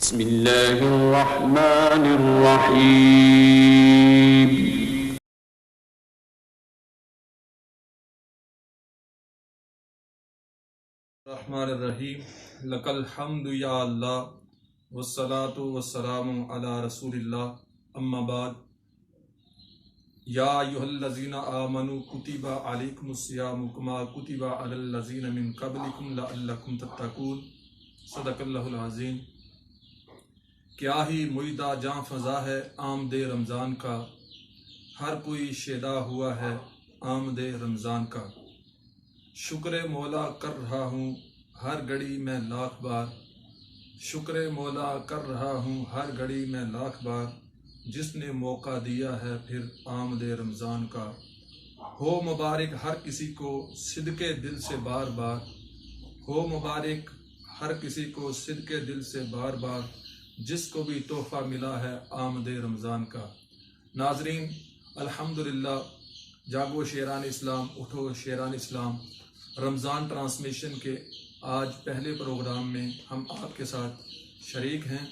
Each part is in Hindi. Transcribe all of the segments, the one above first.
बिस्मिल्लाहिर्रहमानिर्रहीम। रहमानिर्रहीम लकल हम्दु या अल्लाह वस्सलातु वस्सलामु अला रसूलिल्लाह अम्मा बाद या अय्युहल्लज़ीना आमनु कुतिबा अलैकुमुस्सियामु कमा कुतिबा अलल्लज़ीना मिन क़ब्लिकुम लअल्लकुम तत्तक़ून। सदक़ल्लाहुल अज़ीम। क्या ही मुइदा जाँ फ़ज़ा है आमदे रमज़ान का, हर कोई शेदा हुआ है आमदे रमज़ान का। शुक्र मौला कर रहा हूँ हर घड़ी मैं लाख बार, शुक्र मौला कर रहा हूँ हर घड़ी मैं लाख बार, जिसने मौका दिया है फिर आमदे रमज़ान का। हो मुबारक हर किसी को सिदके दिल से बार बार, हो मुबारक हर किसी को सिदके दिल से बार बार, जिसको भी तोहफ़ा मिला है आमदे रमज़ान का। नाज़रीन, अल्हम्दुलिल्लाह, जागो शेरान इस्लाम, उठो शेरान इस्लाम रमज़ान ट्रांसमिशन के आज पहले प्रोग्राम में हम आपके साथ शरीक हैं।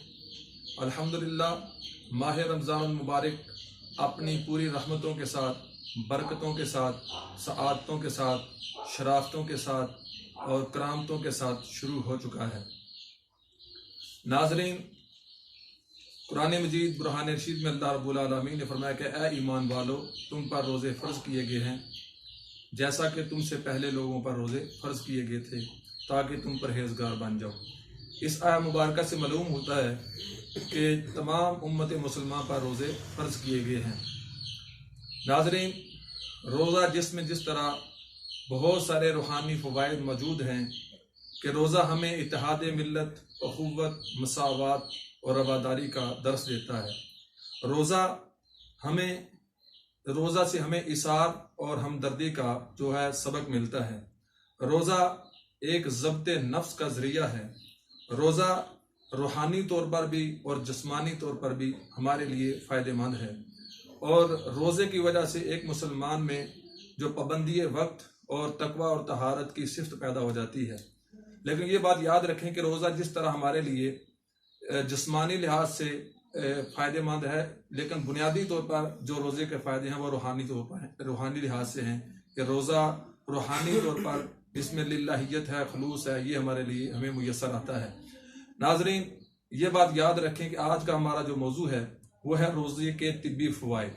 अल्हम्दुलिल्लाह, माह रमज़ान मुबारक अपनी पूरी रहमतों के साथ, बरकतों के साथ, सआदतों के साथ, शराफतों के साथ और करामतों के साथ शुरू हो चुका है। नाज़रीन, कुरान मजीद बुरहान रशीद में अल्लाह रब्बुल आलमीन ने फरमाया कि ए ईमान वालो, तुम पर रोज़े फ़र्ज़ किए गए हैं जैसा कि तुमसे पहले लोगों पर रोज़े फ़र्ज़ किए गए थे, ताकि तुम परहेज़गार बन जाओ। इस आया मुबारका से मालूम होता है कि तमाम उम्मत मुसलमान पर रोज़े फ़र्ज़ किए गए हैं। नाज़रीन, रोज़ा जिसमें जिस तरह बहुत सारे रूहानी फ़वाइद मौजूद हैं कि रोज़ा हमें इत्तेहाद मिल्लत, अख़ुव्वत, मसावात और रवादारी का दर्स देता है। रोज़ा से हमें इसार और हमदर्दी का जो है सबक मिलता है। रोज़ा एक ज़ब्त नफ्स का ज़रिया है। रोज़ा रूहानी तौर पर भी और जिस्मानी तौर पर भी हमारे लिए फ़ायदेमंद है। और रोज़े की वजह से एक मुसलमान में जो पाबंदी वक्त और तकवा और तहारत की सिफ़त पैदा हो जाती है। लेकिन ये बात याद रखें कि रोज़ा जिस तरह हमारे लिए जिस्मानी लिहाज से फ़ायदेमंद है, लेकिन बुनियादी तौर पर जो रोज़े के फ़ायदे हैं वो रूहानी तौर पर रूहानी लिहाज से हैं कि रोज़ा रूहानी तौर पर इसमें लिल्लाहियत है, खलूस है, ये हमारे लिए हमें मुयस्सर आता है। नाज़रीन, ये बात याद रखें कि आज का हमारा जो मौजू है वो है रोज़े के तिब्बी फ़वाइद।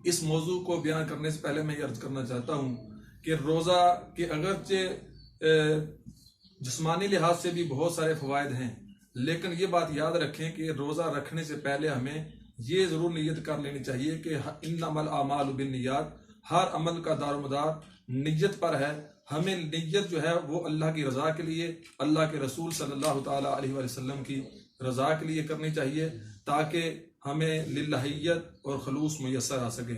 इस मौजू को बयान करने से पहले मैं ये अर्ज़ करना चाहता हूँ कि रोज़ा के अगरचे जिस्मानी लिहाज से भी बहुत सारे फ़वाइद हैं, लेकिन ये बात याद रखें कि रोज़ा रखने से पहले हमें ये ज़रूर नीयत कर लेनी चाहिए कि इन्नमल आमालु बिन्नियात, हर अमल का दारोमदार नीयत पर है। हमें नीयत जो है वो अल्लाह की रज़ा के लिए, अल्लाह के रसूल सल्लल्लाहु ताला अलैहि वसल्लम की रज़ा के लिए करनी चाहिए, ताकि हमें लिल्लाहियत और खलूस मुयस्सर आ सके।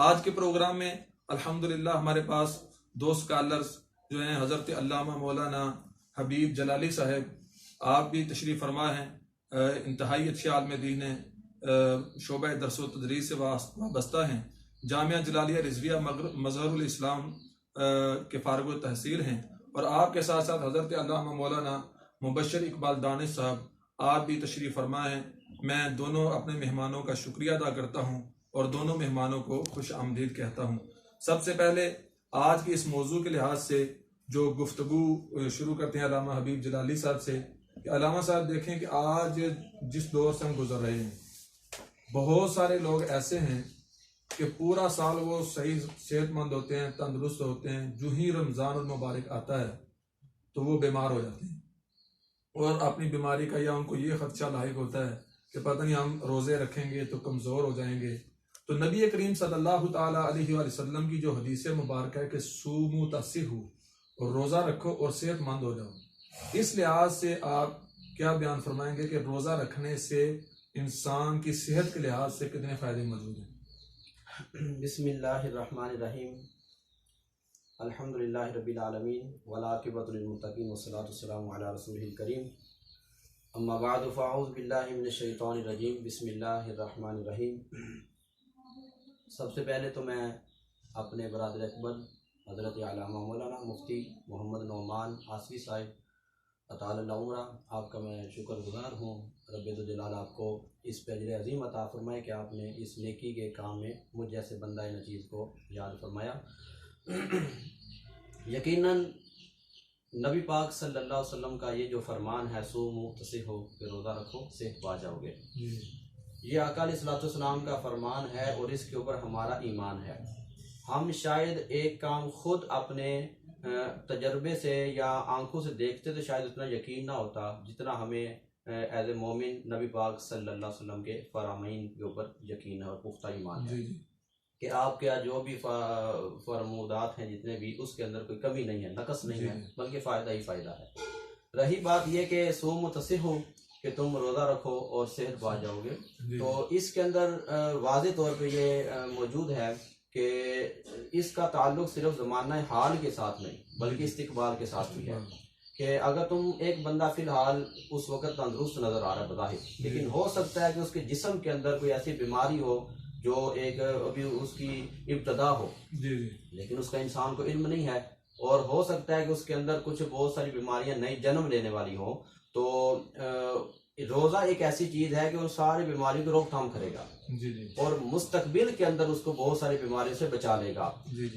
आज के प्रोग्राम में अल्हम्दुलिल्लाह हमारे पास दो स्कॉलर्स जो हैं, हज़रत अल्लामा मौलाना हबीब जलाली साहब, आप भी तशरीफ़ फरमा हैं, इंतहाई अच्छे आलिम दीन हैं, शोबा दरस व तदरीस से वाबस्ता हैं, जामिया जलालिया रिजविया मज़हरुल इस्लाम के फारग तहसील हैं। और आपके साथ साथ हज़रत अल्लामा मौलाना मुबशर इकबाल दानिश साहब, आप भी तशरीफ़ फरमा हैं। मैं दोनों अपने मेहमानों का शुक्रिया अदा करता हूँ और दोनों मेहमानों को खुश आमदीद कहता हूँ। सबसे पहले आज के इस मौजू के लिहाज से जो गुफ्तगू शुरू करते हैं अल्लामा हबीब जलाली साहब से, कि अल्लामा साहब देखें कि आज जिस दौर से हम गुजर रहे हैं, बहुत सारे लोग ऐसे हैं कि पूरा साल वो सही सेहतमंद होते हैं, तंदुरुस्त होते हैं, जो ही रमज़ान मुबारक आता है तो वो बीमार हो जाते हैं और अपनी बीमारी का या उनको ये खदशा लाहिक होता है कि पता नहीं हम रोज़े रखेंगे तो कमज़ोर हो जाएंगे। तो नबी करीम सल्लल्लाहु ताला अलैहि वसल्लम की जो हदीस मुबारक है कि सूमू तस्सिहू, और रोज़ा रखो और सेहतमंद हो जाओ, इस लिहाज से आप क्या बयान फरमाएंगे कि रोज़ा रखने से इंसान की सेहत के लिहाज से कितने फ़ायदे मौजूद हैं? बिस्मिल्लाहिर्रहमानिर्रहीम। अल्हम्दुलिल्लाहि रब्बिल आलमीन वल आक़िबतु लिल मुत्तक़ीन वस्सलातु वस्सलामु अला रसूलिल करीम। अम्मा बअद फ़अऊज़ु बिल्लाहि मिनश शैतानिर रजीम। बिस्मिल्लाहिर्रहमानिर्रहीम। सबसे पहले तो मैं अपने बरादर अकबर हज़रत अल्लामा मौलाना मुफ्ती मोहम्मद नौमान आसवी साहिब अताल उम्रा, आपका मैं शुक्रगुजार हूँ। रब्बे जलाल आपको इस पे अजर अज़ीम अता फरमाए कि आपने इस नेकी के काम में मुझ जैसे बंदा नचीज़ को याद फरमाया। यकीनन नबी पाक सल्लल्लाहु अलैहि वसल्लम का ये जो फरमान है, सूमू तसिहु, कि रोज़ा रखो सेहत पा जाओगे, ये आका अलैहिस्सलाम का फरमान है और इसके ऊपर हमारा ईमान है। हम शायद एक काम खुद अपने तजर्बे से या आंखों से देखते तो शायद उतना यकीन ना होता जितना हमें एज ए मोमिन नबी पाक सल्लल्लाहु अलैहि वसल्लम के फरामीन के ऊपर यकीन है और पुख्ता ईमान है कि आपके जो भी फरमूदात हैं जितने भी, उसके अंदर कोई कमी नहीं है, नकस नहीं है, बल्कि फ़ायदा ही फ़ायदा है। रही बात यह कि सूम तसिहु, कि तुम रोज़ा रखो और सेहत पा जाओगे, तो इसके अंदर वाज़े तौर पे ये मौजूद है कि इसका ताल्लुक सिर्फ ज़माना हाल के साथ नहीं बल्कि इस्तिक़बाल के साथ भी है। कि अगर तुम एक बंदा फ़िलहाल उस वक़्त तंदुरुस्त नज़र आ रहा है बज़ाहिर, लेकिन हो सकता है कि उसके जिस्म के अंदर कोई ऐसी बीमारी हो जो एक अभी उसकी इब्तदा हो, लेकिन उसका इंसान को इल्म नहीं है, और हो सकता है कि उसके अंदर कुछ बहुत सारी बीमारियां नई जन्म लेने वाली हो। तो रोज़ा एक ऐसी चीज़ है कि वो सारी बीमारियों की रोकथाम करेगा और मुस्तकबिल के अंदर उसको बहुत सारी बीमारियों से बचा लेगा।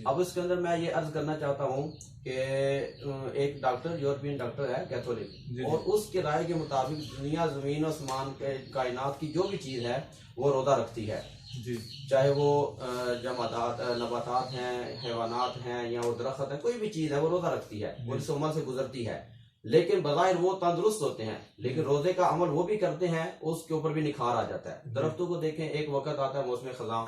अब इसके अंदर मैं ये अर्ज करना चाहता हूँ कि एक डॉक्टर, यूरोपियन डॉक्टर है कैथोलिक, और उसके राय के मुताबिक दुनिया ज़मीन और आसमान के कायनात की जो भी चीज़ है वो रोज़ा रखती है, चाहे वो जमादात नबातात हैं, हैवानात हैं, या वो दरख्त है, कोई भी चीज़ है वो रोज़ा रखती है, वो इस उम्र से गुजरती है, लेकिन बज़ाहिर वो तंदुरुस्त होते हैं, लेकिन रोज़े का अमल वो भी करते हैं, उसके ऊपर भी निखार आ जाता है। दरख्तों को देखें, एक वक्त आता है मौसम खज़ां,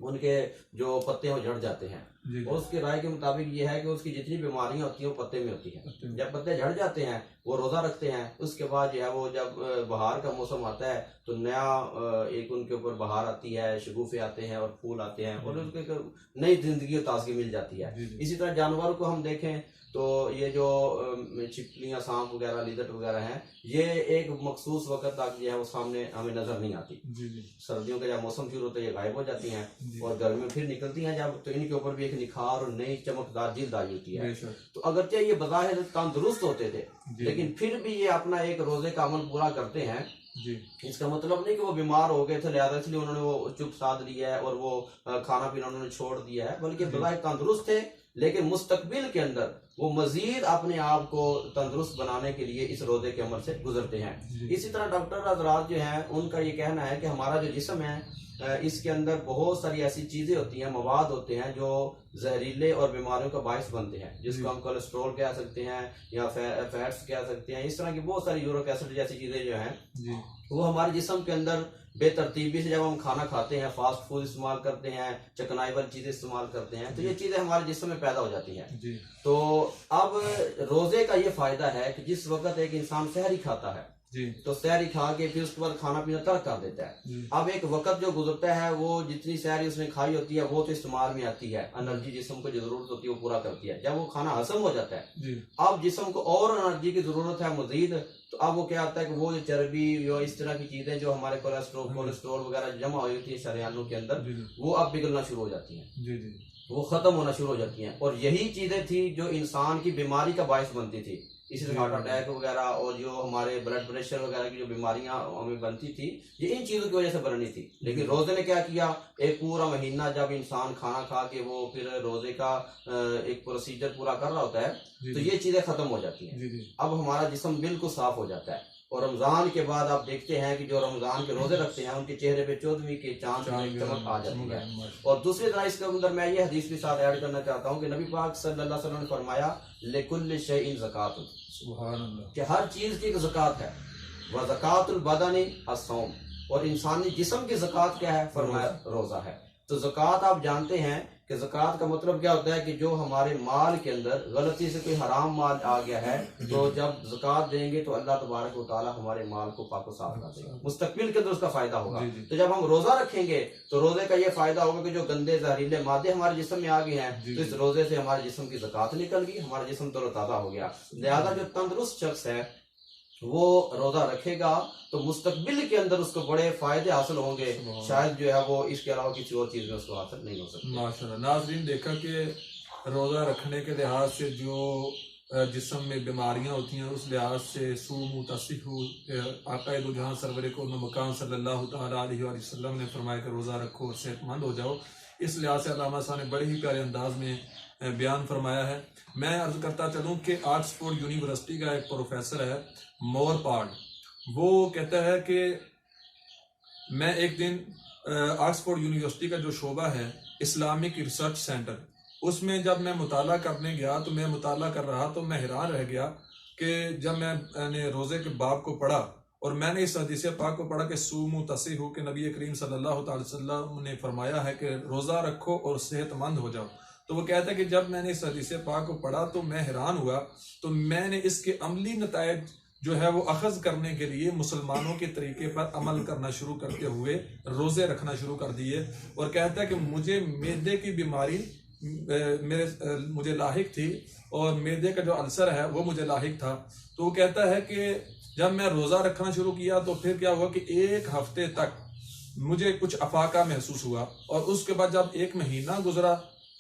उनके जो पत्ते हैं वो झड़ जाते हैं, और उसके राय के मुताबिक ये है कि उसकी जितनी बीमारियां होती हैं वो पत्ते में होती हैं। जब पत्ते झड़ जाते हैं वो रोज़ा रखते हैं, उसके बाद जो है वो जब बहार का मौसम आता है तो नया एक उनके ऊपर बहार आती है, शगुफे आते हैं और फूल आते हैं, और उनको नई जिंदगी और ताजगी मिल जाती है। इसी तरह जानवरों को हम देखें तो ये जो छिपकलियाँ, सांप वगैरह, लिदट वगैरह हैं, ये एक मखसूस वक्त तक जो है वो सामने हमें नजर नहीं आती। सर्दियों का जब मौसम शुरू होता है ये गायब हो जाती हैं, और गर्मी में फिर निकलती हैं जब, तो इनके ऊपर भी एक निखार और नई चमकदार जिल्द आई होती है। तो अगरचे ये बज़ाहिर तंदुरुस्त होते थे, लेकिन फिर भी ये अपना एक रोजे का अमल पूरा करते हैं। इसका मतलब नहीं कि वो बीमार हो गए थे लिहाजा इसलिए उन्होंने वो चुप साध लिया है और वो खाना पीना उन्होंने छोड़ दिया है, बल्कि बज़ाहिर तंदुरुस्त थे, लेकिन मुस्तकबिल के अंदर वो मजीद अपने आप को तंदुरुस्त बनाने के लिए इस रोजे के अमल से गुजरते हैं। इसी तरह डॉक्टर हज़रात जो हैं उनका ये कहना है कि हमारा जो जिस्म है इसके अंदर बहुत सारी ऐसी चीजें होती हैं, मवाद होते हैं जो जहरीले और बीमारियों का बायस बनते हैं, जिसको हम कोलेस्ट्रॉल कह सकते हैं या फैट्स कह सकते हैं। इस तरह की बहुत सारी यूरिक एसिड जैसी चीजें जो हैं वो हमारे जिस्म के अंदर बेतरतीबी से जब हम खाना खाते हैं, फास्ट फूड इस्तेमाल करते हैं, चकनाई वाली चीजें इस्तेमाल करते हैं, तो ये चीजें हमारे जिस्म में पैदा हो जाती हैं। तो अब रोजे का ये फायदा है कि जिस वक्त एक इंसान सहरी खाता है तो सहरी खा के फिर उसके बाद खाना पीना तर्क कर देता है। अब एक वक्त जो गुजरता है वो जितनी सहरी उसने खाई होती है वो तो इस्तेमाल में आती है, एनर्जी जिस्म को जो जरूरत होती है वो पूरा करती है। जब वो खाना हजम हो जाता है अब जिस्म को और एनर्जी की जरूरत है मजीद, तो अब वो क्या आता है कि वो जो चर्बी या इस तरह की चीजें जो हमारे कोलेस्ट्रॉल वगैरह जमा हुई होती है शरीयानों के अंदर, वो अब पिघलना शुरू हो जाती हैं, वो खत्म होना शुरू हो जाती हैं। और यही चीजें थी जो इंसान की बीमारी का बायस बनती थी, इसी हार्ट अटैक वगैरह और जो हमारे ब्लड प्रेशर वगैरह की जो बीमारियां हमें बनती थी ये इन चीजों की वजह से बननी थी। लेकिन रोजे ने क्या किया, एक पूरा महीना जब इंसान खाना खा के वो फिर रोजे का एक प्रोसीजर पूरा कर रहा होता है तो ये चीजें खत्म हो जाती हैं। अब हमारा जिस्म बिल्कुल साफ हो जाता है। और रमजान के बाद आप देखते हैं कि जो रमजान के रोजे रखते हैं उनके चेहरे पे 14वीं के चांद की चमक आ जाती है। और दूसरी तरह इसके अंदर मैं ये हदीस भी साथ ऐड करना चाहता हूँ कि नबी पाक सल्लल्लाहु अलैहि वसल्लम ने फरमाया लिकुल्लि शैइन ज़कातुन, कि हर चीज की एक ज़कात है, व ज़कातुल बदनी अस्सौम, और इंसानी जिस्म की ज़कात क्या है, फरमाया रोजा है। तो ज़कात आप जानते हैं कि ज़कात का मतलब क्या होता है कि जो हमारे माल के अंदर गलती से कोई हराम माल आ गया है तो जब ज़कात देंगे तो अल्लाह तबारक व तआला हमारे माल को पाक व साफ कर देगा, मुस्तकबिल के अंदर उसका फायदा होगा। तो जब हम रोजा रखेंगे तो रोजे का ये फायदा होगा कि जो गंदे जहरीले मादे हमारे जिस्म में आ गए हैं तो इस रोजे से हमारे जिस्म की ज़कात निकल गई, हमारा जिस्म तरोताजा हो गया। लिहाजा जो तंदुरुस्त शख्स है वो रोजा रखेगा तो मुस्तकबिल के अंदर उसको बड़े फायदे हासिल होंगे, शायद जो है वो इसके अलावा किसी और चीज में उसको हासिल नहीं हो सकता। माशाल्लाह। नाज़रीन, देखा कि रोजा रखने के लिहाज से जो जिस्म में बीमारियां होती हैं, उस लिहाज से सूमू तसिहू आक़ाए दो जहां सरवर को मकान सल्लल्लाहु तआला अलैहि वसल्लम ने फरमाया कि रोज़ा रखो और सेहतमंद हो जाओ। इस लिहाज से अल्लामा साहब ने बड़े ही प्यारे अंदाज में बयान फरमाया है। मैं अर्ज करता चलूँ कि ऑक्सफोर्ड यूनिवर्सिटी का एक प्रोफेसर है मोरपाड, वो कहता है कि मैं एक दिन ऑक्सफोर्ड यूनिवर्सिटी का जो शोबा है इस्लामिक रिसर्च सेंटर, उसमें जब मैं मुताला करने गया तो मैं मुताला कर रहा तो मैं हैरान रह गया कि जब मैंने रोज़े के बाब को पढ़ा और मैंने इस हदीस पाक को पढ़ा कि सूमू तसीहू के नबी करीम सल्लल्लाहु अलैहि वसल्लम ने फरमाया है कि रोज़ा रखो और सेहतमंद हो जाओ। तो वो कहता है कि जब मैंने इस हदीस पाक को पढ़ा तो मैं हैरान हुआ, तो मैंने इसके अमली नतायज जो है वो अखज़ करने के लिए मुसलमानों के तरीके पर अमल करना शुरू करते हुए रोज़े रखना शुरू कर दिए। और कहता है कि मुझे मैदे की बीमारी मुझे लाहिक थी और मैदे का जो अल्सर है वो मुझे लाहिक था। तो वो कहता है कि जब मैं रोज़ा रखना शुरू किया तो फिर क्या हुआ कि एक हफ्ते तक मुझे कुछ अफाका महसूस हुआ और उसके बाद जब एक महीना गुजरा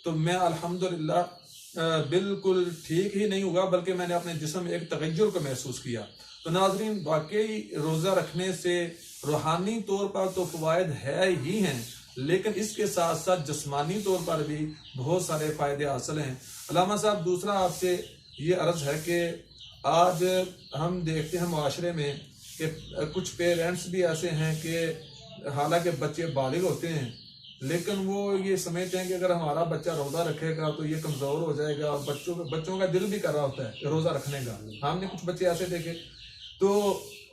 तो मैं अल्हम्दुलिल्लाह बिल्कुल ठीक ही नहीं हुआ, बल्कि मैंने अपने जिस्म में एक तगय्युर को महसूस किया। तो नाज़रीन, वाकई रोज़ा रखने से रूहानी तौर पर तो फ़वाइद है ही हैं, लेकिन इसके साथ साथ जिस्मानी तौर पर भी बहुत सारे फ़ायदे हासिल हैं। अल्लामा साहब, दूसरा आपसे ये अर्ज़ है कि आज हम देखते हैं माशरे में कि कुछ पेरेंट्स भी ऐसे हैं कि हालांकि बच्चे बालिग होते हैं लेकिन वो ये समझते हैं कि अगर हमारा बच्चा रोज़ा रखेगा तो ये कमज़ोर हो जाएगा, और बच्चों का दिल भी कर रहा होता है रोज़ा रखने का। हमने कुछ बच्चे ऐसे देखे तो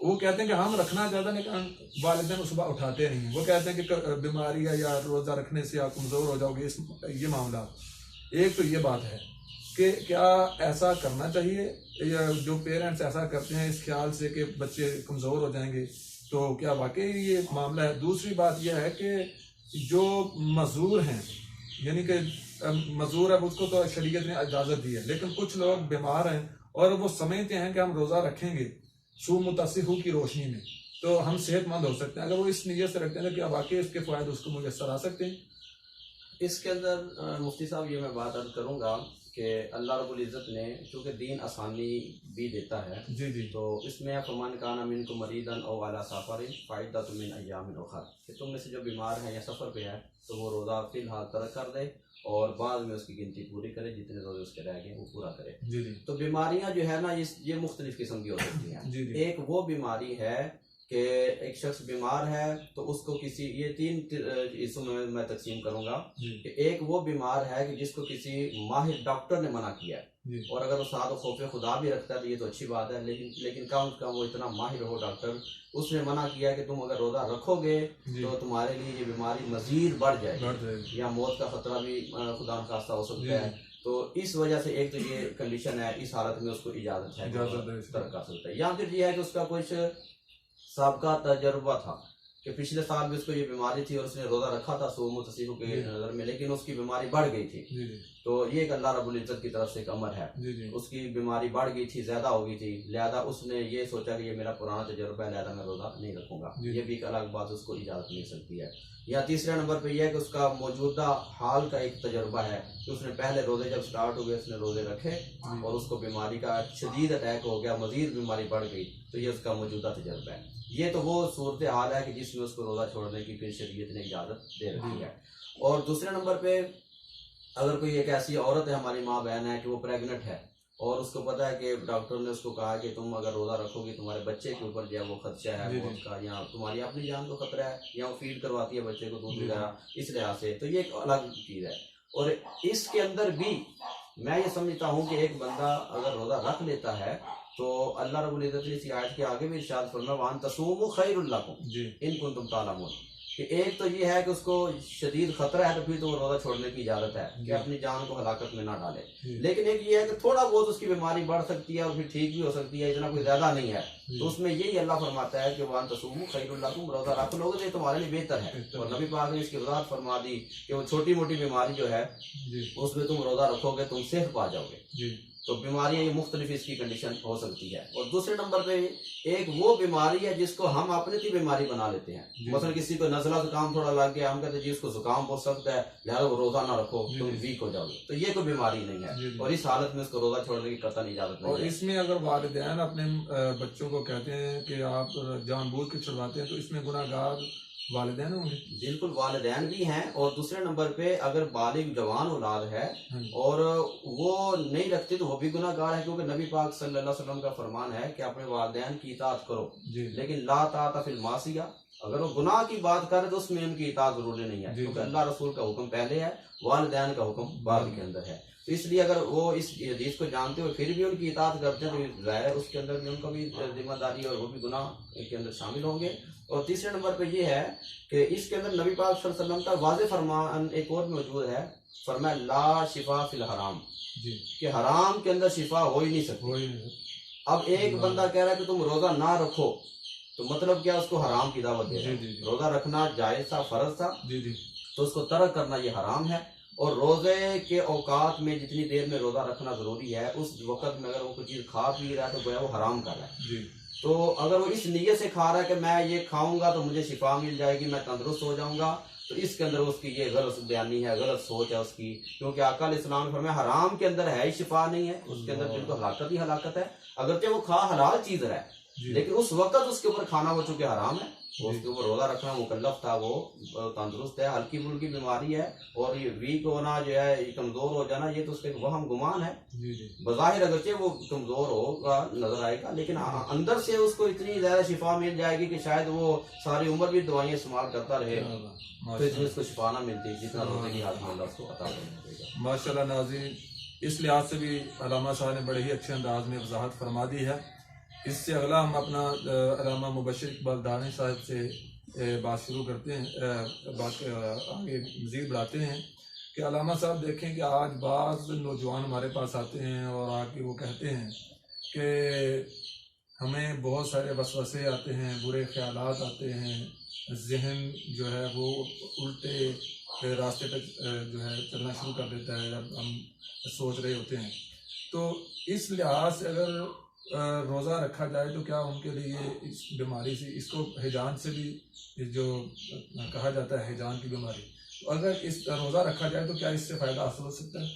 वो कहते हैं कि हम रखना चाहते हैं लेकिन वालिदैन सुबह उठाते नहीं। वो कहते हैं कि बीमारी है या रोज़ा रखने से आप कमज़ोर हो जाओगे, ये मामला। एक तो ये बात है कि क्या ऐसा करना चाहिए, या जो पेरेंट्स ऐसा करते हैं इस ख्याल से कि बच्चे कमज़ोर हो जाएंगे, तो क्या वाकई ये मामला है? दूसरी बात यह है कि जो मजदूर हैं, यानी कि मजदूर है उसको तो शरीयत ने इजाज़त दी है, लेकिन कुछ लोग बीमार हैं और वो समझते हैं कि हम रोज़ा रखेंगे सूमू तसीहू की रोशनी में तो हम सेहतमंद हो सकते हैं। अगर वो इस नीयत से रखते हैं तो क्या वाकई इसके फ़ायदे उसको मुयस्सर आ सकते हैं? इसके अंदर मुफ्ती साहब ये मैं बात अर्ज करूँगा कि अल्लाह रब्बुल इज़्ज़त ने चूँकि दीन आसानी भी देता है जी, तो इसमें फमान काना मिनकुम मरीदन औ अला सफरिन फ़ाइदतुम मिन अय्यामिन उखर, कि तुम में से जो बीमार है या सफ़र पे है तो वो रोज़ा फ़िलहाल तर्क कर दे और बाद में उसकी गिनती पूरी करे, जितने रोज़े उसके रह गए वो पूरा करे। जी। तो बीमारियां जो है ना ये मुख्तलिफ किस्म की हो सकती हैं। एक वो बीमारी है कि एक शख्स बीमार है तो उसको किसी, ये तीन हिस्सों में मैं तकसीम करूंगा कि एक वो बीमार है कि जिसको किसी माहिर डॉक्टर ने मना किया है, और अगर वो साथ खौफ खुदा भी रखता है तो ये तो अच्छी बात है, लेकिन कम से कम वो इतना माहिर हो डॉक्टर, उसने मना किया कि तुम अगर रोज़ा रखोगे तो तुम्हारे लिए ये बीमारी मजीद बढ़ जाएगी या मौत का खतरा भी खुदा न खास्ता हो सकता है। तो इस वजह से एक तो ये कंडीशन है, इस हालत में उसको इजाज़त है तर्क कर सकता है। या फिर ये है कि उसका कुछ सबका तजर्बा था कि पिछले साल भी उसको ये बीमारी थी और उसने रोज़ा रखा था सूमू तसीहू के नज़र में, लेकिन उसकी बीमारी बढ़ गई थी। तो ये एक अल्लाह रब्बुल इज़्ज़त की तरफ से एक अमर है। उसकी बीमारी बढ़ गई थी, ज़्यादा हो गई थी, लिहाजा उसने ये सोचा कि ये मेरा पुराना तजर्बा है, लिहाजा मैं रोज़ा नहीं रखूंगा। ये भी एक अलग बात, उसको इजाज़त मिल सकती है। या तीसरे नंबर पे यह है कि उसका मौजूदा हाल का एक तजर्बा है कि उसने पहले रोज़े जब स्टार्ट हुए उसने रोज़े रखे और उसको बीमारी का शदीद अटैक हो गया, मजीद बीमारी बढ़ गई, तो ये उसका मौजूदा तजर्बा है। ये तो वो सूरत हाल है कि जिसमें उसको रोज़ा छोड़ने की फिर शरीयत ने इजाज़त दे रखी है। और दूसरे नंबर पे अगर कोई एक ऐसी औरत है, हमारी माँ बहन है कि वो प्रेग्नेंट है और उसको पता है कि डॉक्टर ने उसको कहा कि तुम अगर रोज़ा रखोगी तुम्हारे बच्चे के ऊपर जो है वो खदशा है मौत का, या तुम्हारी अपनी जान को खतरा है, या वो फीड करवाती है बच्चे को दूध वगैरह, इस लिहाज से तो ये एक अलग चीज़ है। और इसके अंदर भी मैं ये समझता हूँ कि एक बंदा अगर रोज़ा रख लेता है तो अल्लाह रब्बुल इज़्ज़त ने इस आयत के आगे भी इरशाद फरमाया वान तसूमू खैरुल लकुम इन कुंतुम तालमून, कि एक तो ये है कि उसको शदीद खतरा है तो फिर तो वो रोज़ा छोड़ने की इजाज़त है कि अपनी जान को हलाकत में ना डाले, लेकिन एक ये है कि थोड़ा बहुत उसकी बीमारी बढ़ सकती है और फिर ठीक भी हो सकती है, इतना कोई ज़्यादा नहीं है। तो उसमें यही अल्लाह फरमाता है कि वान तसूमू खैरुल लकुम, रोज़ा रख लोगे तो तुम्हारे लिए बेहतर है। और नबी पाक ने इसकी वज़ाहत फरमा दी कि वो छोटी मोटी बीमारी जो है उसमें तुम रोज़ा रखोगे तुम सेहत पा जाओगे। तो बीमारियां ये मुख्तलिफ इसकी कंडीशन हो सकती है। और दूसरे नंबर पे एक वो बीमारी है जिसको हम अपनी ही बीमारी बना लेते हैं। मतलब किसी को नजला जुकाम थोड़ा लग गया, हम कहते हैं जी उसको जुकाम हो सकता है, यार वो रोजा ना रखो तुम वीक हो जाओगे, तो ये कोई बीमारी नहीं है और इस हालत में उसको रोजा छोड़ने की कतई इजाजत नहीं है। और इसमें अगर वालिदैन अपने बच्चों को कहते हैं कि आप जानबूझ के छुड़वाते हैं तो इसमें गुनाहगार वालिदैन होंगे। बिल्कुल वालिदैन भी हैं। और दूसरे नंबर पे अगर बालिग जवान औलाद है और वो नहीं रखते तो वो भी गुनाहगार है, क्योंकि नबी पाक सल्लल्लाहु अलैहि वसल्लम का फरमान है कि अपने वालिदैन की इताअत करो, लेकिन ला ताअता फिल मासिया, अगर वो गुनाह की बात करे तो उसमें उनकी इताअत जरूरी नहीं है, क्योंकि अल्लाह रसूल का हुक्म पहले है, वालिदैन का हुक्म बाद के अंदर है। तो इसलिए अगर वो इस हदीस को जानते हुए फिर भी उनकी इताअत करते हैं तो जाहिर है उसके अंदर भी उनका भी जिम्मेदारी और वो भी गुनाह के अंदर शामिल होंगे। और तीसरे नंबर पे ये है कि इसके अंदर नबी पाक सल्लल्लाहु अलैहि वसल्लम का वाज़ेह फरमान एक और मौजूद है, फरमाया ला शिफा फिल हराम, कि हराम के अंदर शिफा हो ही नहीं सकती। अब एक बंदा कह रहा है कि तुम रोजा ना रखो, तो मतलब क्या, उसको हराम की दावत दे रहा है। रोजा रखना जायज था, फर्ज था, तो उसको तर्क करना ये हराम है। और रोजे के औकात में जितनी देर में रोजा रखना जरूरी है, उस वक्त में अगर वो कोई चीज खा पी रहा है तो गोया वो हराम कर रहा है। तो अगर वो इस नीयत से खा रहा है कि मैं ये खाऊंगा तो मुझे शिफा मिल जाएगी, मैं तंदुरुस्त हो जाऊंगा, तो इसके अंदर उसकी ये गलत बयानी है, गलत सोच है उसकी, क्योंकि आका अलैहिस्सलाम ने फरमाया हराम के अंदर है ही शिफा नहीं है, उसके अंदर बिल्कुल हलाकत ही हलाकत है। अगरचे वो खा हलाल चीज रहा है, लेकिन उस वक्त उसके ऊपर खाना वो चूंकि हराम है, उसके ऊपर रोजा रखना मुकल्लफ था, वो तंदुरुस्त है, हल्की फुल्की बीमारी है, और ये वीक होना जो है, कमजोर हो जाना, ये तो उसके वहम गुमान है। बज़ाहिर अगरचे वो कमजोर होगा नजर आएगा, लेकिन अंदर से उसको इतनी ज्यादा शिफा मिल जाएगी कि शायद वो सारी उम्र भी दवाइयां इस्तेमाल करता रहे, तो इतनी उसको शिफा ना मिलती जितना रोजे की हालत में अल्लाह उसको अता करेगा। माशाल्लाह नाज़रीन, इस लिहाज से भी अल्लामा साहब ने बड़े ही अच्छे अंदाज में वजाहत फरमा दी है। इससे अगला हम अपना अल्लामा मुबश्शिर इकबाल दानी साहब से बात शुरू करते हैं, बात आगे मज़ीद बढ़ाते हैं कि अल्लामा साहब देखें कि आज बाज़ नौजवान हमारे पास आते हैं और आके वो कहते हैं कि हमें बहुत सारे वसवसे आते हैं, बुरे ख्यालात आते हैं, जहन जो है वो उल्टे रास्ते पर जो है चलना शुरू कर देता है जब हम सोच रहे होते हैं। तो इस लिहाज से अगर रोज़ा रखा जाए तो क्या उनके लिए इस बीमारी से, इसको हिजान से भी जो कहा जाता है हिजान की बीमारी, तो अगर इस रोज़ा रखा जाए तो क्या इससे फ़ायदा हासिल हो सकता है?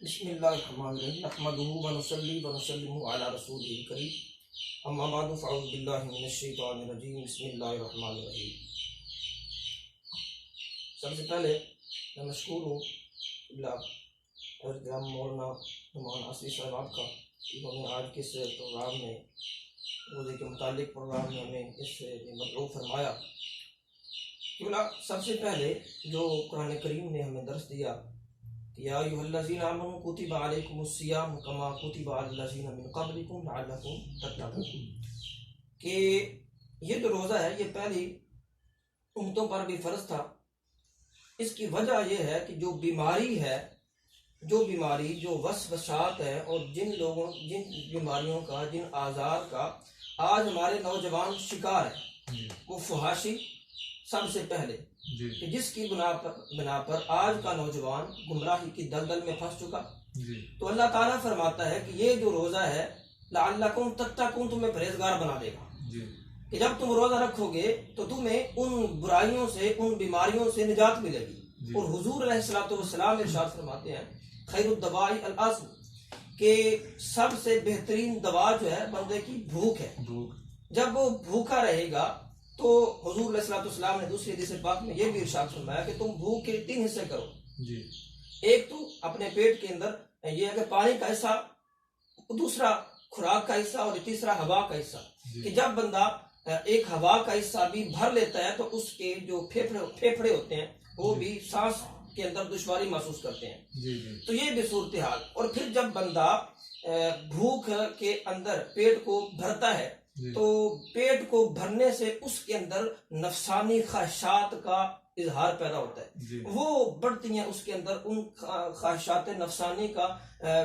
बिस्मिल्लाहिर्रहमानिर्रहीम, नहमदुहु व नुसल्ली व नुसल्लिमु अला रसूलिल करीम, अम्मा बअद, फ़अऊज़ु बिल्लाहि मिनश शैतानिर रजीम, बिस्मिल्लाहिर्रहमानिर्रहीम। सबसे पहले मैं मशकूर हूँ मौलाना नुमान आसिफ साहब का, इन्होंने आज के इस प्रोग्राम में, रोज़े के मुतालिक प्रोग्राम में हमें इससे मदऊ फरमाया। सबसे पहले जो कुरान करीम ने हमें दर्स दिया, या अय्युहल्लज़ीना आमनू कुतिबा अलैकुमुस्सियाम कमा कुतिबा अलल्लज़ीना मिन क़ब्लिकुम लअल्लकुम तत्तक़ून, कि ये जो रोज़ा है ये पहली उम्मतों पर भी फ़र्ज था। इसकी वजह यह है कि जो बीमारी जो वसवसात है और जिन बीमारियों का, जिन आज़ार का आज हमारे नौजवान शिकार है, वो फहाशी सबसे पहले, कि जिसकी बिना पर आज का नौजवान गुमराही की दलदल में फंस चुका। तो अल्लाह ताला फरमाता है कि ये जो रोजा है लअल्लकुम तत्तकून, तुम्हें परहेजगार बना देगा, कि जब तुम रोजा रखोगे तो तुम्हें उन बुराइयों से, उन बीमारियों से निजात मिलेगी। और हुजूर अलैहिस्सलातु वस्सलाम इरशाद फरमाते हैं खैरुद दवाई अल अज़्म, के सबसे बेहतरीन दवा जो है बंदे की भूख है। जब वो भूखा रहेगा तो हुजूर अलैहिस्सलातु वस्सलाम ने दूसरी हदीस पाक में ये भी इरशाद फरमाया कि तुम भूख के 3 हिस्से करो। एक तो अपने पेट के अंदर ये है कि पानी का हिस्सा, दूसरा खुराक का हिस्सा, और तीसरा हवा का हिस्सा। कि जब बंदा एक हवा का हिस्सा भी भर लेता है तो उसके जो फेफड़े होते हैं वो भी सांस के अंदर दुश्वारी महसूस करते हैं। तो ये भी सूरत हाल। और फिर जब बंदा भूख के अंदर पेट को भरता है तो पेट को भरने से उसके अंदर नफसानी ख्वाहिशात का इजहार पैदा होता है, वो बढ़ती हैं, उसके अंदर उन ख्वाहिशात नफसानी का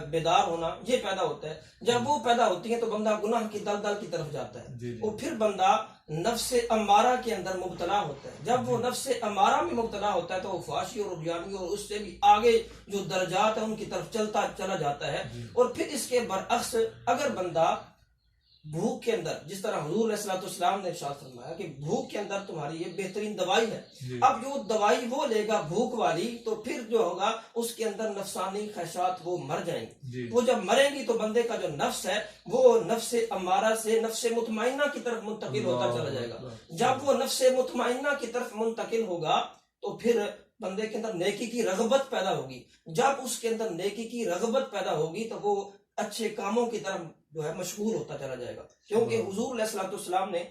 बेदार होना ये पैदा होता है। जब वो पैदा होती है तो बंदा गुनाह की दलदल की तरफ जाता है और फिर बंदा नफ्से अम्मारा के अंदर मुब्तला होता है। जब वो नफ्से अम्मारा में मुब्तला होता है तो वो फाशी और रुजयानी और उससे भी आगे जो दर्जात है उनकी तरफ चला जाता है। और फिर इसके बरअक्स अगर बंदा भूख के अंदर, जिस तरह हुजूर अलैहिस्सलाम ने इरशाद फरमाया कि भूख के अंदर तुम्हारी ये बेहतरीन दवाई है, अब जो दवाई वो लेगा भूख वाली, तो फिर जो होगा उसके अंदर नफसानी ख्वाहिशात वो मर जाएंगी। वो जब मरेंगी तो बंदे का जो नफ्स है वो नफ्से अम्मारा से नफ्से मुतमइन्ना की तरफ मुंतकिल होता चला जाएगा। जब वो नफ्से मुतमइन्ना की तरफ मुंतकिल होगा तो फिर बंदे के अंदर नेकी की रगबत पैदा होगी। जब उसके अंदर नेकी की रगबत पैदा होगी तो वो अच्छे कामों की तरफ जो है मशगूल होता चला जाएगा। क्योंकि हुजूर अलैहिस्सलाम ने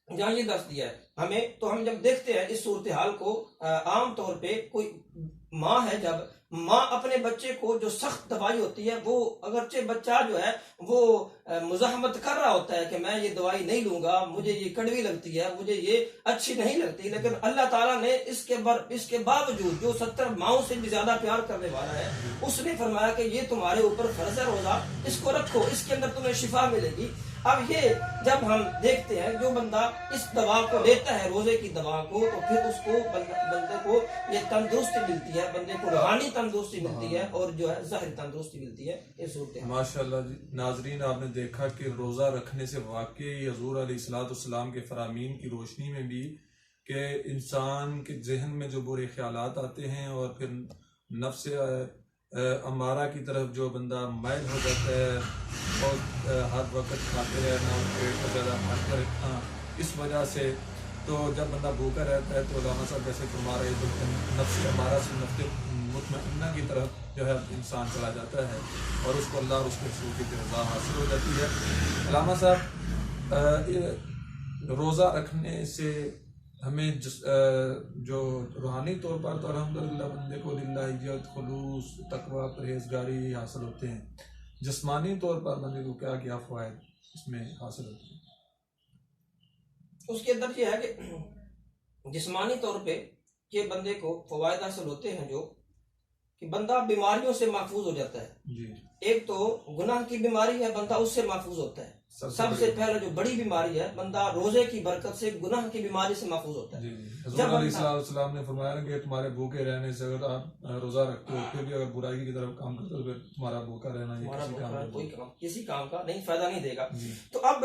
जहाँ ये दर्ज दिया है हमें, तो हम जब देखते हैं इस सूरत हाल को, आम तौर पे कोई माँ है, जब माँ अपने बच्चे को जो सख्त दवाई होती है, वो अगरचे बच्चा जो है वो मुजाहमत कर रहा होता है कि मैं ये दवाई नहीं लूंगा, मुझे ये कड़वी लगती है, मुझे ये अच्छी नहीं लगती, लेकिन अल्लाह ताला ने इसके बावजूद जो 70 माओं से भी ज्यादा प्यार करने वाला है, उसने फरमाया कि ये तुम्हारे ऊपर फर्ज है रोजा, इसको रखो, इसके अंदर तुम्हें शिफा मिलेगी। अब ये जब हम देखते हैं जो बंदा इस दवा को लेता है, रोजे की दवा को, तो फिर उसको बंदे को ये तंदुरुस्ती मिलती है, बंदे को रूहानी तंदुरुस्ती मिलती है और जो है ज़ाहिरी तंदुरुस्ती मिलती है। ये सूरत है। माशाअल्लाह जी। नाजरीन, आपने देखा कि रोज़ा रखने से वाकई हुज़ूर अलैहिस्सलाम के फरामीन की रोशनी में भी कि इंसान के जहन में जो बुरे ख्यालात आते हैं और फिर नफ्स अमारा की तरफ जो बंदा मैल हो जाता है और हर वक्त खाते रहना और पेट को ज़्यादा भर कर रखना, इस वजह से तो जब बंदा भूखा रहता है तो उलामा साहब जैसे फरमा रहे तो नफ्स अमारा से नफ्स मुतमइन्ना की तरफ जो है इंसान चला जाता है और उसको अल्लाह और उसके रसूल की रज़ा हासिल हो जाती है। उलामा साहब, रोज़ा रखने से हमें जो रूहानी तौर पर तो अल्हम्दुलिल्लाह बंदे को लिल्लाहियत, खुलूस, तकवा, परहेजगारी हासिल होते हैं, जिस्मानी तौर पर बंदे को क्या क्या फ़वाइद इसमें हासिल होते हैं? उसके अंदर ये है कि जिस्मानी तौर पे ये बंदे को फ़वाइद हासिल होते हैं जो कि बंदा बीमारियों से महफूज हो जाता है जी। एक तो गुनाह की बीमारी है, बंदा उससे महफूज होता है। सबसे पहले जो बड़ी बीमारी है, बंदा रोजे की बरकत से गुनाह की बीमारी से महफूज होता है। जब अलैहिस्सलाम ने फरमाया कि तुम्हारे भूखे रहने से अगर आप रोजा रखते हो फिर भी अगर बुराई की तरफ काम करते हो फिर तुम्हारा भूखा रहना किसी काम का नहीं, फायदा नहीं देगा। तो अब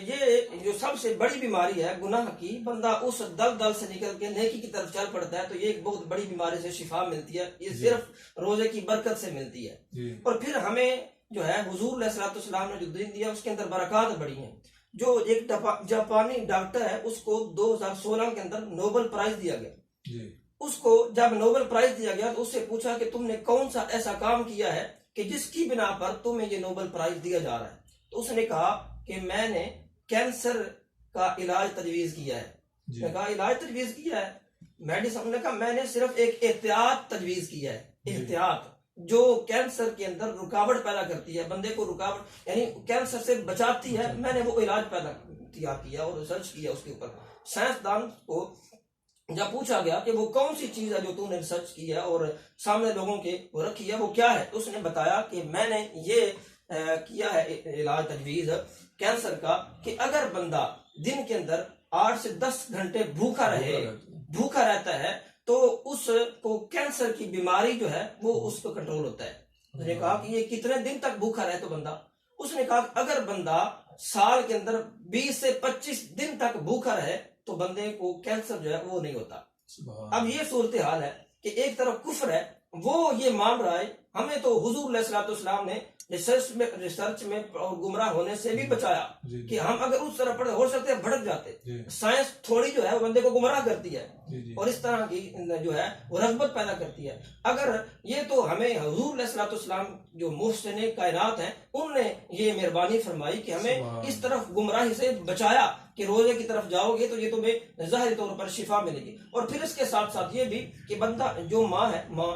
ये जो सबसे बड़ी बीमारी है गुनाह की, बंदा उस दलदल से निकल के नेकी की तरफ चल पड़ता है तो ये एक बहुत बड़ी बीमारी से शिफा मिलती है। ये सिर्फ रोजे की बरकत से मिलती है। और फिर हमें जो है हुजूर अलैहिस्सलाम ने जो दिन दिया उसके अंदर बरकत बड़ी हैं। जो एक जापानी डॉक्टर है उसको 2016 के अंदर नोबेल प्राइज दिया गया। उसको जब नोबेल प्राइज दिया गया तो उससे पूछा कि तुमने कौन सा ऐसा काम किया है कि जिसकी बिना पर तुम्हें ये नोबेल प्राइज दिया जा रहा है। तो उसने कहा कि मैंने कैंसर का इलाज तजवीज किया है। उसने कहा इलाज तजवीज किया है, मेडिसिन। ने कहा मैंने सिर्फ एक एहतियात तजवीज किया है। एहतियात जो कैंसर के अंदर रुकावट पैदा करती है, बंदे को रुकावट यानी कैंसर से बचाती है, मैंने वो इलाज पैदा तैयार किया और रिसर्च किया उसके ऊपर। साइंसदान को जब पूछा गया कि वो कौन सी चीज है जो तूने रिसर्च की है और सामने लोगों के वो रखी है, वो क्या है, तो उसने बताया कि मैंने ये किया है इलाज तजवीज कैंसर का कि अगर बंदा दिन के अंदर 8 से 10 घंटे भूखा रहता है तो उसको कैंसर की बीमारी जो है वो उसको कंट्रोल होता है। उसने कहा कि ये कितने दिन तक भूखा रहे तो बंदा, उसने कहा अगर बंदा साल के अंदर 20 से 25 दिन तक भूखा रहे तो बंदे को कैंसर जो है वो नहीं होता। अब ये सूरत हाल है कि एक तरफ कुफ्र है, वो ये मान रहा है। हमें तो हुजूर अलैहिस्सलाम ने रिसर्च में और गुमराह होने से भी बचाया कि हम अगर उस तरफ पढ़े हो सकते हैं भड़क जाते। साइंस थोड़ी जो है वो बंदे को गुमराह करती है और इस तरह की जो है वो रग़बत पैदा करती है। अगर ये तो हमें हुजूर अलैहिस्सलाम जो मुहसिन कायनात हैं उनने ये मेहरबानी फरमाई कि हमें इस तरफ गुमराही से बचाया कि रोजे की तरफ जाओगे तो ये तुम्हें ज़ाहिरी तौर पर शिफा मिलेगी। और फिर इसके साथ साथ ये भी कि बंदा जो माँ है, माँ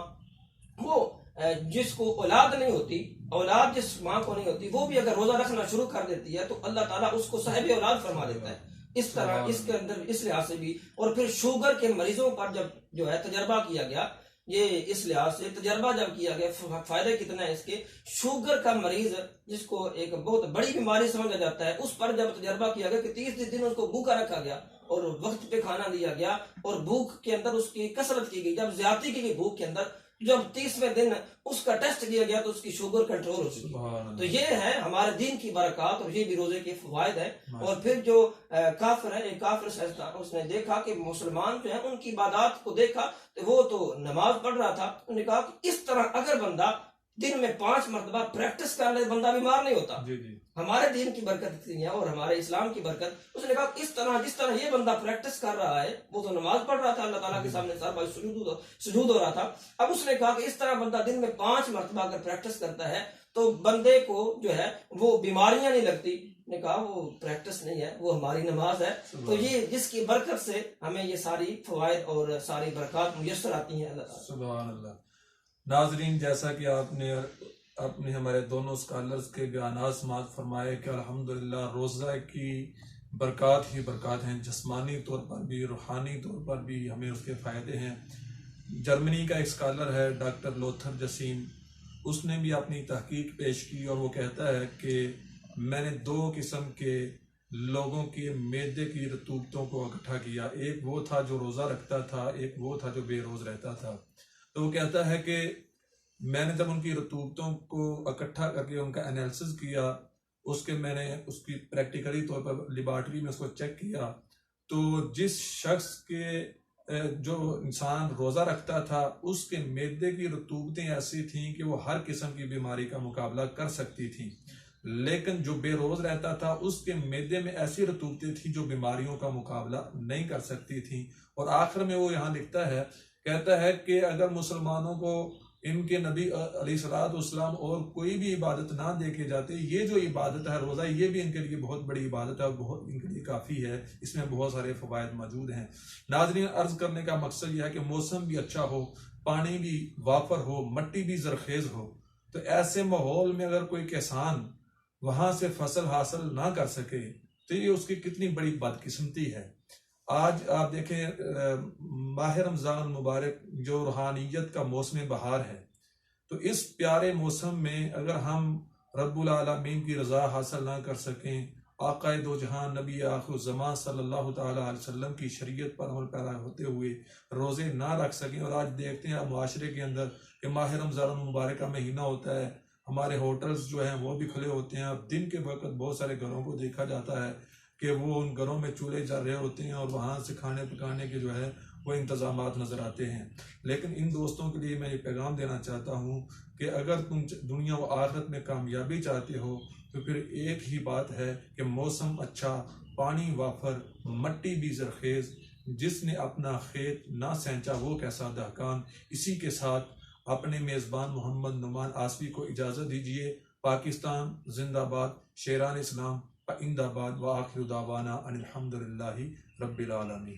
वो जिसको औलाद नहीं होती, औलाद जिस माँ को नहीं होती, वो भी अगर रोजा रखना शुरू कर देती है तो अल्लाह ताला उसको साहिब औलाद फरमा देता है। इस तरह इसके अंदर इस लिहाज से भी। और फिर शुगर के मरीजों पर जब जो है तजर्बा किया गया, ये इस लिहाज से तजर्बा जब किया गया फायदे कितना है इसके, शुगर का मरीज जिसको एक बहुत बड़ी बीमारी समझा जाता है, उस पर जब तजर्बा किया गया कि 30 दिन उसको भूखा रखा गया और वक्त पे खाना दिया गया और भूख के अंदर उसकी कसरत की गई, जब ज्यादती की गई भूख के अंदर, जब 30वें दिन उसका टेस्ट किया गया तो उसकी शुगर कंट्रोल हो चुकी है। तो ये है हमारे दीन की बरकत और ये भी रोजे के फवायद है। और फिर जो काफिर है, एक काफिर उसने देखा कि मुसलमान जो है उनकी इबादत को देखा, तो वो तो नमाज पढ़ रहा था, उन्होंने कहा कि इस तरह अगर बंदा दिन में 5 मरतबा प्रैक्टिस कर ले बंदा बीमार नहीं होता। जी जी। हमारे दीन की बरकत इतनी है और हमारे इस्लाम की बरकत। उसने कहा इस तरह जिस तरह ये बंदा प्रैक्टिस कर रहा है, वो तो नमाज पढ़ रहा था अल्लाह ताला के सामने सर भाई सुजूद हो रहा था, अब उसने कहा कि इस तरह बंदा दिन में 5 मरतबा अगर प्रैक्टिस करता है तो बंदे को जो है वो बीमारियां नहीं लगती। ने कहा वो प्रैक्टिस नहीं है, वो हमारी नमाज है। तो ये जिसकी बरकत से हमें ये सारी फवायद और सारी बरकत मुयस्सर आती हैं अल्लाह ताला। सुभान अल्लाह। नाजरीन, जैसा कि आपने हमारे दोनों स्कॉलर्स के बयानात समाअत फरमाए कि अल्हम्दुलिल्लाह रोज़ा की बरकत ही बरकत हैं, जिस्मानी तौर पर भी रूहानी तौर पर भी हमें उसके फ़ायदे हैं। जर्मनी का एक स्कॉलर है डॉक्टर लोथर जसीम, उसने भी अपनी तहकीक पेश की और वो कहता है कि मैंने 2 किस्म के लोगों के मैदे की रतूबतों को इकट्ठा किया, एक वो था जो रोज़ा रखता था, एक वो था जो बेरोज़ रहता था। तो वो कहता है कि मैंने जब उनकी रतूबतों को इकट्ठा करके उनका एनालिसिस किया, मैंने उसकी प्रैक्टिकली तौर पर लेबॉर्ट्री में उसको चेक किया, तो जिस शख्स के जो इंसान रोज़ा रखता था उसके मैदे की रतूबतें ऐसी थीं कि वो हर किस्म की बीमारी का मुकाबला कर सकती थी, लेकिन जो बेरोज़ रहता था उसके मैदे में ऐसी रतूबतें थी जो बीमारियों का मुकाबला नहीं कर सकती थी। और आखिर में वो यहाँ लिखता है, कहता है कि अगर मुसलमानों को इनके नबी अलैहिस्सलाम और कोई भी इबादत ना देखे जाते, ये जो इबादत है रोज़ा, ये भी इनके लिए बहुत बड़ी इबादत है और बहुत इनके लिए काफ़ी है, इसमें बहुत सारे फ़वायद मौजूद हैं। नाज़रीन, अर्ज़ करने का मकसद यह है कि मौसम भी अच्छा हो, पानी भी वाफर हो, मट्टी भी ज़रखेज़ हो, तो ऐसे माहौल में अगर कोई किसान वहाँ से फसल हासिल ना कर सके तो ये उसकी कितनी बड़ी बदकिस्मती है। आज आप देखें माह रमज़ान मुबारक जो रूहानियत का मौसम बहार है, तो इस प्यारे मौसम में अगर हम रब्बुल आलमीन की रज़ा हासिल ना कर सकें, आक़ाए दो जहान नबी आखिर ज़मान सल्लल्लाहु तआला अलैहि वसल्लम की शरीयत पर अमल पैरा होते हुए रोज़े ना रख सकें, और आज देखते हैं माशरे के अंदर कि माह रमज़ान मुबारक का महीना होता है, हमारे होटल्स जो हैं वो भी खुले होते हैं, अब दिन के वक्त बहुत सारे घरों को देखा जाता है कि वो उन घरों में चूल्हे जल रहे होते हैं और वहाँ से खाने पकाने के जो है वो इंतज़ामात नज़र आते हैं। लेकिन इन दोस्तों के लिए मैं ये पैगाम देना चाहता हूँ कि अगर तुम दुनिया व आखिरत में कामयाबी चाहते हो तो फिर एक ही बात है कि मौसम अच्छा, पानी वाफर, मट्टी भी ज़रखेज़, जिसने अपना खेत ना सेंचा वो कैसा दहकान। इसी के साथ अपने मेज़बान मोहम्मद नुमान आसवी को इजाज़त दीजिए। पाकिस्तान जिंदाबाद, शेरान इस्लाम इंदाबाद, व आखिर दावाना अनिल हम्दुलिल्लाहि रब्बिल आलमीन।